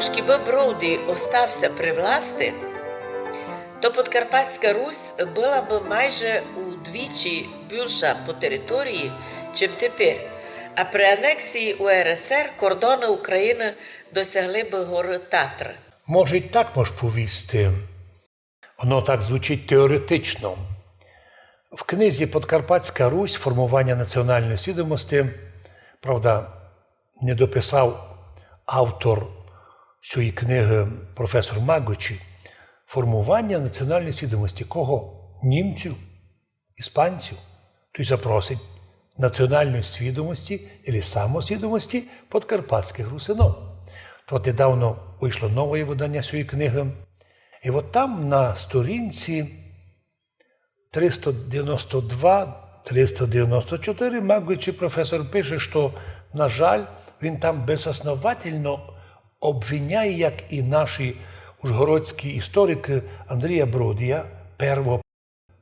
хіба Броуді остався при власті, то Подкарпатська Русь була б майже удвічі більша по території, чим тепер, а при анексії УРСР кордони України досягли б гори Татр. Може, і так можеш повісти. Воно так звучить теоретично. В книзі «Подкарпатська Русь. Формування національної свідомості», правда, не дописав автор цієї книги професор Магочі, формування національної свідомості кого? Німців, іспанців. Той запросить національної свідомості або самосвідомості подкарпатських русинів. От недавно вийшло нове видання цієї книги. І от там на сторінці 392-394 Магочі професор пише, що, на жаль, він там безосновательно обвиняє, як і наші ужгородські історики, Андрія Бродія, першого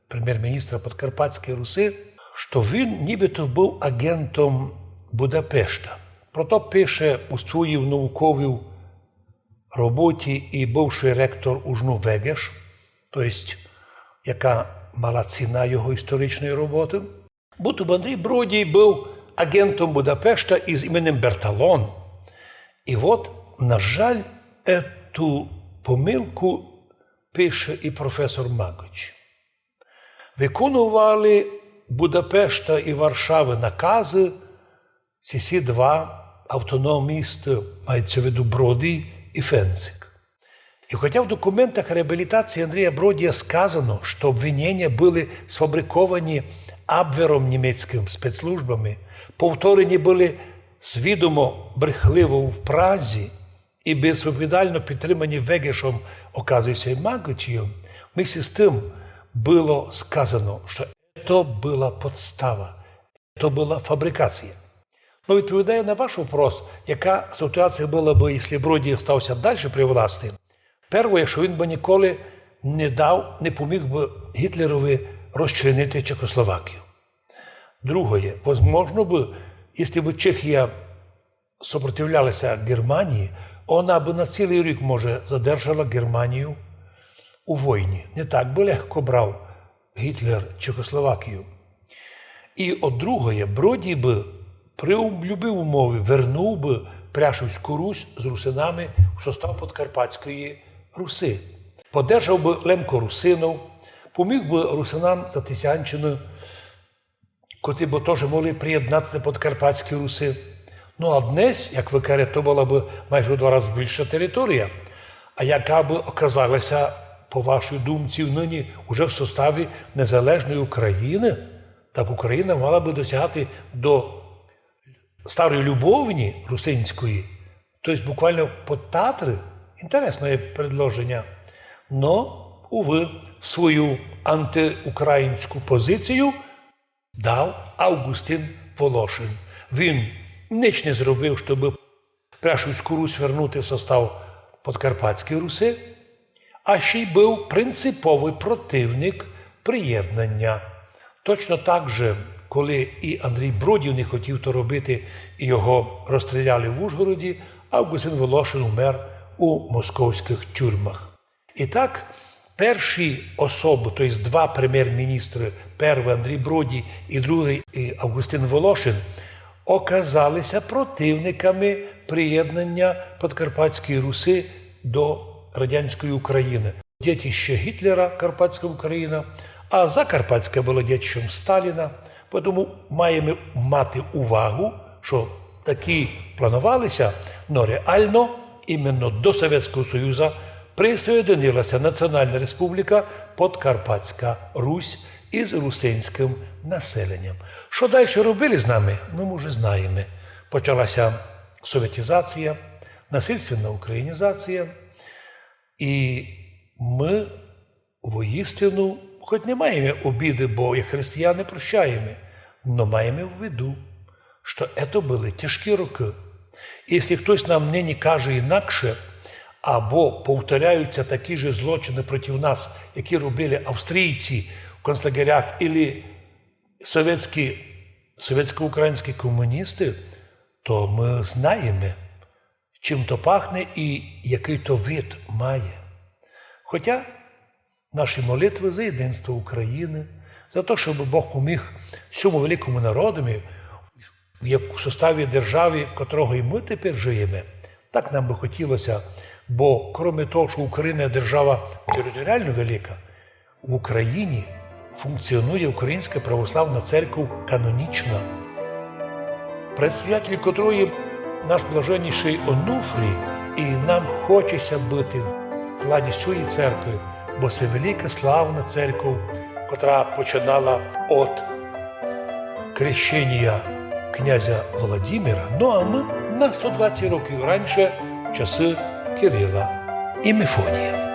прем'єр-міністра Подкарпатської Руси, що він нібито був агентом Будапешта. Прото пише у своїй науковій роботі і бувший ректор УЖНУ Вегеш, тобто, яка мала ціна його історичної роботи. Будто Андрій Бродій був агентом Будапешта із іменем Берталон. І от, на жаль, цю помилку пише і професор Магоч. Виконували Будапешта і Варшави накази ці два автономісти, мається в виду Бродій і Фенцик. І хоча в документах реабілітації Андрія Бродія сказано, що обвинення були сфабриковані Абвером німецьким спецслужбами, повторені були свідомо брехливо в Празі і безвідповідально підтримані Вегешем, оказується, і Магочієм, вместе з тим було сказано, що це була підстава, це була фабрикація. Ну, відповідає на ваш вопрос, яка ситуація була б, якщо Бродій стався далі при власті. Перше, що він би ніколи не поміг би Гітлерові розчленити Чехословакію. Друге, можливо б, якщо б Чехія сопротивлялася Германії, вона б на цілий рік, може, задержала Германію у війні. Не так би легко брав Гітлер Чехословакію. І от друге, Бродій би при любій умові вернув би Пряшівську Русь з русинами в состав Подкарпатської Руси. Подержав би Лемко русинів, поміг би русинам за Тисянщину, котрі б теж могли приєднатися до Подкарпатської Руси. Ну, а днес, як ви кажете, то була б майже у 2 рази більша територія, а яка б оказалася, по вашій думці, нині вже в составі незалежної України, так Україна мала би досягати до старої Любовні русинської, тобто буквально під Татри. Інтересне предложення. Но, уви, свою антиукраїнську позицію дав Августин Волошин. Він ніч не зробив, щоб Пряшівську Русь вернути в состав Подкарпатської Руси, а ще й був принциповий противник приєднання. Точно так же, коли і Андрій Бродій не хотів то робити, і його розстріляли в Ужгороді, Августин Волошин умер у московських тюрмах. І так, перші особи, тобто 2 прем'єр-міністри, перший Андрій Бродій і другий Августин Волошин, оказалися противниками приєднання Подкарпатської Руси до радянської України. Дітище Гітлера, Карпатська Україна, а Закарпатська була дітищем Сталіна. Тому маємо мати увагу, що такі планувалися, але реально іменно до Совєтського Союзу присоєдинилася Національна Республіка Подкарпатська Русь із русинським населенням. Що далі робили з нами? Ну, ми вже знаємо. Почалася совєтизація, насильственна українізація. І ми воістину, хоч не маємо обіди, бо як християни прощаємо, але маємо в виду, що це були тяжкі роки. І якщо хтось нам нині каже інакше, або повторяються такі ж злочини проти нас, які робили австрійці в концлагерях, або совєтсько-українські комуністи, то ми знаємо, чим то пахне і який то вид має. Хоча наші молитви за єдинство України, за те, щоб Бог поміг всьому великому народові, в составі держави, котрого і ми тепер живемо, так нам би хотілося, бо крім того, що Україна держава територіально велика, в Україні функціонує Українська православна церква канонічна, предстоятель котрої наш блаженніший Онуфрій, і нам хочеться бути в плані цієї церкви, бо це велика славна церква, котра починала від крещення князя Володимира, ну а ми на 120 років раніше, часи Кирила і Мефодія.